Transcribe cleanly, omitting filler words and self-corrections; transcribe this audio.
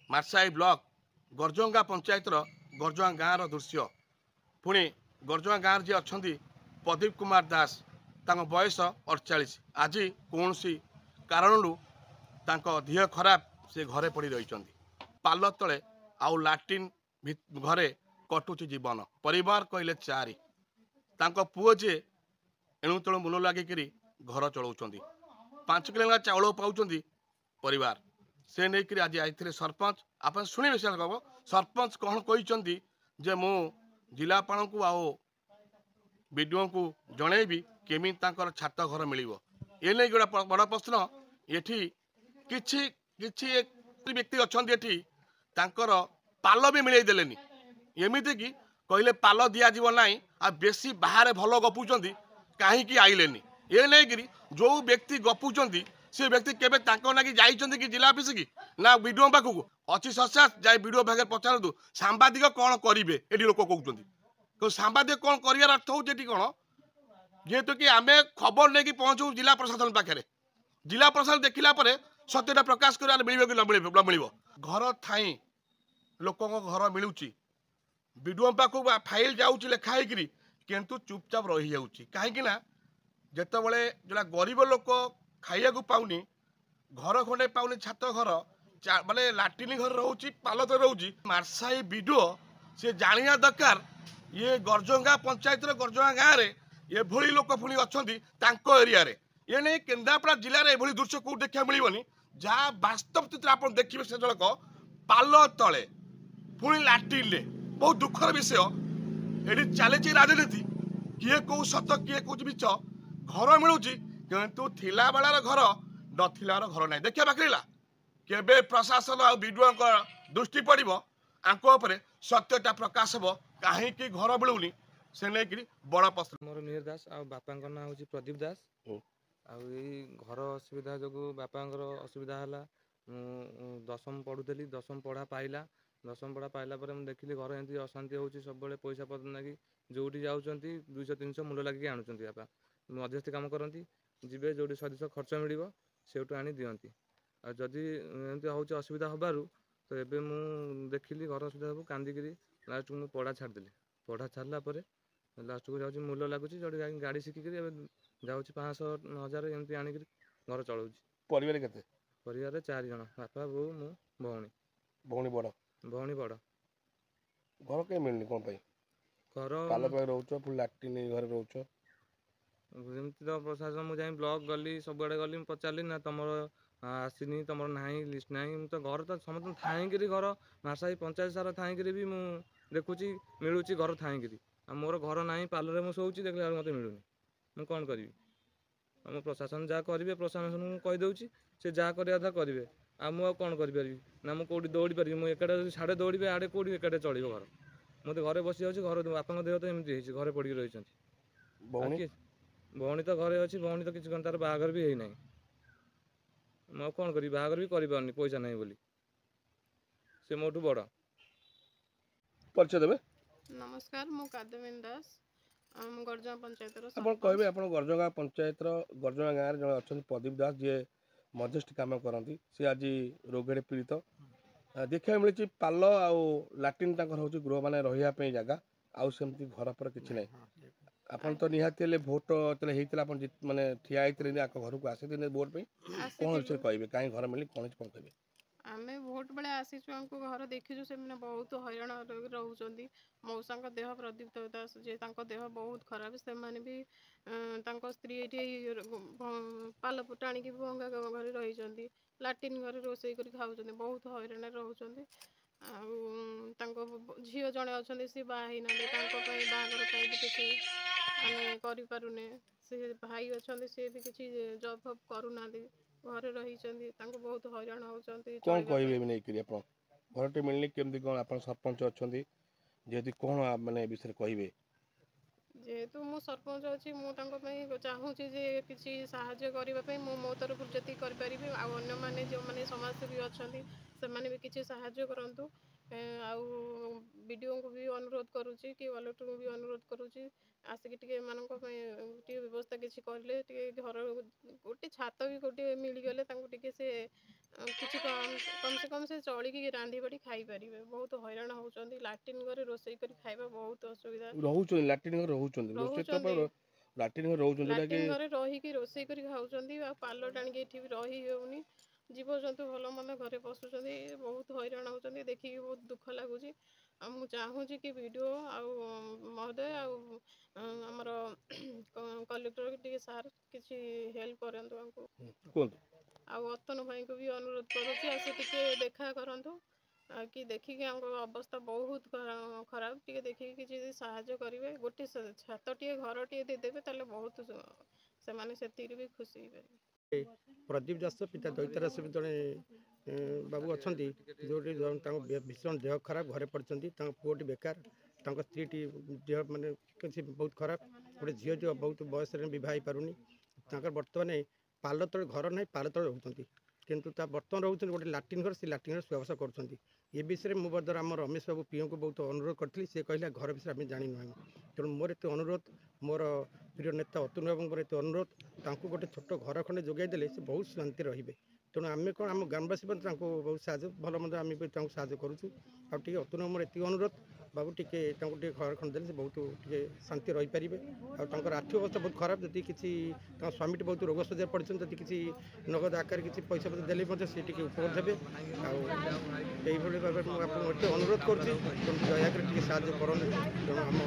मार्साई block गरजंगा पंचायतर गरजंगा गाँव दृश्य पुणी गरजंगा गाँव जी अच्छा प्रदीप कुमार दास तांको बयस 48 आज कौन कारण देह खराब से घरे पड़ रही पाल तले आउ लाट्रिन घरे कटुची जीवन परिवार कहले चारि पुओ जे एणुतेणु मुल लगिक घर चलाऊँ 5 किलो चाउल पाँच परिवार से नहीं आज आए सरपंच आप शुणे से सरपंच कौन कहते जे मु जिलापाल को आओ विडीओ को जनइबी केमी छात घर मिल ये नहीं गोटे बड़ प्रश्न ये व्यक्ति अच्छा तांकर पाल भी मिले देलेनी एमती कि कहले पाल दिज्व ना आ बेसी बाहर भल गपुंट कहीं आइलेनी ये नहीं जो व्यक्ति गपुंट से व्यक्ति केवे नाकि जाइए कि जिला ऑफिस की ना वीडियो पाखक अच्छी ससा जाए वीडियो भागे पचारतु सांबादिक कौन करेंगे ये लोक कहते सांबादिक कौन कर अर्थ हो कौन जेहेतु कि आम खबर नहीं पहुँचू जिला प्रशासन पाखे जिला प्रशासन देखला सत्यता प्रकाश कर मिल कि मिल घर थाई लोक घर मिलूँ वीडियो पाखक फाइल जाऊँच लेखाई किंतु चुपचाप रही जाऊँगी कहीं जिते बड़े जोड़ा गरीब लोक खाइया पाऊनी घर खंडे पाऊनी छात घर माने लाट्रिन घर रोचे पाल तो रोचे मार्साई वीडियो से जानिया दरकार ये गरजंगा पंचायत गरजंगा गाँव में ये लोक पुणी अच्छा एरिया ये नहीं केन्द्रापड़ा जिले में ये दृश्य कौट देखा मिलनी जहाँ वास्तव चित्र आप देखिए से जड़क पाल तले पुणी लाट्रिन बहुत दुखर विषय ये चली राजनीति किए कौ सत किए कौ मिछ घर मिलूँ किंतु थिला बेलार घर नथिलार घर ना देखिए पाखिला केबे प्रशासन और विडीओ दृष्टि पड़ो आंको सत्यता प्रकाश हो कहीं घर मिलूनी से नहीं बड़ प्रश्न मोर मिहिर दास आ बापा ना हूँ प्रदीप दास आई घर असुविधा जो बापा असुविधा है दशम पढ़ुली दशम पढ़ा पाइला दशम पढ़ा पाइला मुझे देखिली घर एमती अशांति होती सब पैसा पत्र ना जो जाऊँच 200-300 मूल लगे आणुंट बापा मध्यस्थी कम करती जीवे जो 100 खर्च मिल से आनी दिखती आदि एमती हूँ असुविधा हबार तो ये मुझे देखिली घर असुविधा सब कांदिक लास्ट मुझे पढ़ा छाड़देली पढ़ा छाड़ला लास्ट को जाऊँगी मूल लगुच जो गाड़ी शिखिक जाऊँगी 500-1000 एमती आनिक घर चलाऊँ परिवार 4 जन बापा बो मो भौणी भौणी बड़ घर कहीं मिलनी कौन घर रोच लाट्रिन घर रोच एमती तो प्रशासन मुझे ब्लॉक गली सब आड़े गली पचारि ना तुम आसनी तुम ना लिस्ट ना तो घर तो समस्त थाई घर मार्साई पंचायत सारा थाई भी मुझे देखुची मिलूँ घर थाई मोर घर ना पालरे मुझे शोची देखला मत मिलूनी मुझे कौन करी आम प्रशासन जहाँ करेंगे प्रशासन को कहीदे से जहाँ करा करेंगे आ मुझे कौन करी ना मुझे कौटी दौड़ी पारि मुझे एकाटे साढ़े दौड़ी आड़े कौटी एकाटे चलो घर मत घरे बस जाऊँगी घर बापा देह तो एमती घरे पड़ी रही भौणी तो घरे अच्छी भौणी तो किसी तार बाहागर भी होना मुझे कौन करी बाहागर भी कर पैसा ना बोली से मोटू बड़ परिचय देवे नमस्कार मु कादमिनी दास गरजंगा पंचायत कहे आप गरजंगा पंचायत गरजंगा गाँव में जन अच्छा प्रदीप दास जी मध्यस्थी कम करती सी आज रोगे पीड़ित देखा मिली पाल आउ लाट्रिन हूँ गृह मान रही जगह आउ सेमती घर पर किसी ना आपन तो निहाती भोट होता माने ठिया होते घर को आसी भोट कौन विषय कहे कहीं घर मिली कौन कौन कहे आम भोट बेले आसीचु हमको घर देखीचु से बहुत हैरान रोच मौसा देह प्रदीप दास जे देह बहुत खराब से भी स्त्री ये पाल टाणी भंगा घर रही लाट्रिन घर रोसे कर खाऊँ बहुत हैरान रोच झील जड़े अच्छा सी बाहर बाहर किसी करें से भाई अच्छा सी भी किसी जॉब फब करूना घरे रही बहुत हैरान होती कौन कहे नहीं घर मिलनी केमती कौन आप सरपंच अच्छा जेहेतु कौन मैंने विषय कहे जेहेतु मु सरपंच अच्छी मुझे चाहूँ किसी साहाय्य करने मो तरफ जी करी आने जो मैंने समाजसेवी अच्छा से भी किसी साहाय्य करूँ वीडियो को भी अनुरोध करुँची कि वालेट को भी अनुरोध करुँची आसिक व्यवस्था किसी करें घर गोटे छात भी गोटे मिलगले से କିଛି କମ୍ ସେ କମ୍ ସେ ଚଳିକି ରାନ୍ଧି ବାଢ଼ି ଖାଇପାରିବେ। ବହୁତ ହଇରାଣ ହେଉଛନ୍ତି। ଲାଟ୍ରିନ୍ ଘରେ ରୋଷେଇ କରି ଖାଇବା ବହୁତ ଅସୁବିଧା ରହୁଛନ୍ତି ଲାଟ୍ରିନ୍ ଘରେ ରହୁଛନ୍ତି ରୋଷେଇ ତ ରହୁଛନ୍ତି। ଲାଟ୍ରିନ୍ ଘରେ ରହୁଛନ୍ତି ଯୋଉଟା କି ଲାଟ୍ରିନ୍ ଘରେ ରହିକି ରୋଷେଇ କରି ଖାଉଛନ୍ତି। ଆଉ ପାଲ ଟାଣିକି ଏଠି ବି ରହି ହେଉନି। ଜୀବଜନ୍ତୁ ଭଲ ମନ୍ଦ ଘରେ ପଶୁଛନ୍ତି। ବହୁତ ହଇରାଣ ହେଉଛନ୍ତି। ଦେଖିକି ବହୁତ ଦୁଃଖ ଲାଗୁଛି। ଆଉ ମୁଁ ଚାହୁଁଛି କି ଭିଡ଼ିଓ ଆଉ ମହୋଦୟ ଆଉ ଆମର କଲେକ୍ଟର ଟିକେ ସାର୍ କିଛି ହେଲ୍ପ କରନ୍ତୁ ଆମକୁ। କୁହନ୍ତୁ। ଆଉ ଅତନୁ ଭାଇଙ୍କୁ ବି ଅନୁରୋଧ କରୁଛି ଆସି ଟିକେ ଦେଖା କରନ୍ତୁ। କି ଦେଖିକି ଆମ ଅବସ୍ଥା ବହୁତ ଖରାପ, ଟିକେ ଦେଖିକି କିଛି ଯଦି ସାହାଯ୍ୟ କରିବେ। ଗୋଟେ ଛାତଟିଏ ଘରଟିଏ ଦେଇଦେବେ ତାହେଲେ ବହୁତ ସେମାନେ ସେତିକିରେ ବି ଖୁସି ହେଇପାରିବେ। ପ୍ରଦୀପ ଦାସ ପିତା ଦୈତ ଦାସ ଜଣେ ବାବୁ ଅଛନ୍ତି, ଯେଉଁଠି ତାଙ୍କ ଭୀଷଣ ଦେହ ଖରାପ, ଘରେ ପଡ଼ିଛନ୍ତି। ତାଙ୍କ ପୁଅଟି ବେକାର, ତାଙ୍କ ସ୍ତ୍ରୀଟି ଦେହ ମାନେ କିଛି ବହୁତ ଖରାପ। ଗୋଟେ ଝିଅଟି ବହୁତ ବୟସରେ ବିବାହ ହେଇପାରୁନି। ତାଙ୍କର ବର୍ତ୍ତମାନ ପାଲ ତଳେ ଘର ନାହିଁ, ପାଲ ତଳେ ରହୁଛନ୍ତି। କିନ୍ତୁ ତା ବର୍ତ୍ତମାନ ରହୁଛନ୍ତି ଗୋଟେ ଲାଟ୍ରିନ୍ ଘର, ସେ ଲାଟ୍ରିନ୍ ଘରେ ଶୁଆବସା କରୁଛନ୍ତି। ଏ ବିଷୟରେ ମୁଁ ବର୍ତ୍ତମାନ ଆମ ରମେଶ ବାବୁ ପିଓଙ୍କୁ ବହୁତ ଅନୁରୋଧ କରିଥିଲି। ସେ କହିଲେ ଘର ବିଷୟରେ ଆମେ ଜାଣିନାହିଁ। ତେଣୁ ମୋର ଏତେ ଅନୁରୋଧ, ମୋର ପ୍ରିୟ ନେତା ଅତନୁ ବାବୁଙ୍କର ଏତେ ଅନୁରୋଧ, ତାଙ୍କୁ ଗୋଟେ ଛୋଟ ଘର ଖଣ୍ଡେ ଯୋଗାଇ ଦେଲେ ସେ ବହୁତ ଶାନ୍ତି ରହିବେ। ତେଣୁ ଆମେ କ'ଣ ଆମ ଗ୍ରାମବାସୀ ମଧ୍ୟ ତାଙ୍କୁ ବହୁତ ସାହାଯ୍ୟ, ଭଲ ମନ୍ଦ ଆମେ ବି ତାଙ୍କୁ ସାହାଯ୍ୟ କରୁଛୁ। ଆଉ ଟିକେ ଅତନୁ ବାବୁଙ୍କର ଏତିକି ଅନୁରୋଧ, ବାବୁ ଟିକେ ତାଙ୍କୁ ଟିକେ ଘର ଖଣ୍ଡେ ଦେଲେ ସେ ବହୁତ ଟିକେ ଶାନ୍ତି ରହିପାରିବେ। ଆଉ ତାଙ୍କର ଆର୍ଥିକ ଅବସ୍ଥା ବହୁତ ଖରାପ, ଯଦି କିଛି ତାଙ୍କ ସ୍ୱାମୀଟି ବହୁତ ରୋଗ ସଜ୍ଜାରେ ପଡ଼ିଛନ୍ତି, ଯଦି କିଛି ନଗଦ ଆକାରରେ କିଛି ପଇସା ପତ୍ର ଦେଲେ ମଧ୍ୟ ସେ ଟିକେ ଉପକୃତ ହେବେ। ଆଉ ଏଇଭଳି ଭାବରେ ମୁଁ ଆପଣଙ୍କୁ ଏତେ ଅନୁରୋଧ କରୁଛି, ତେଣୁ ଦୟାକରି ଟିକେ ସାହାଯ୍ୟ କରନ୍ତୁ। ତେଣୁ ଆମ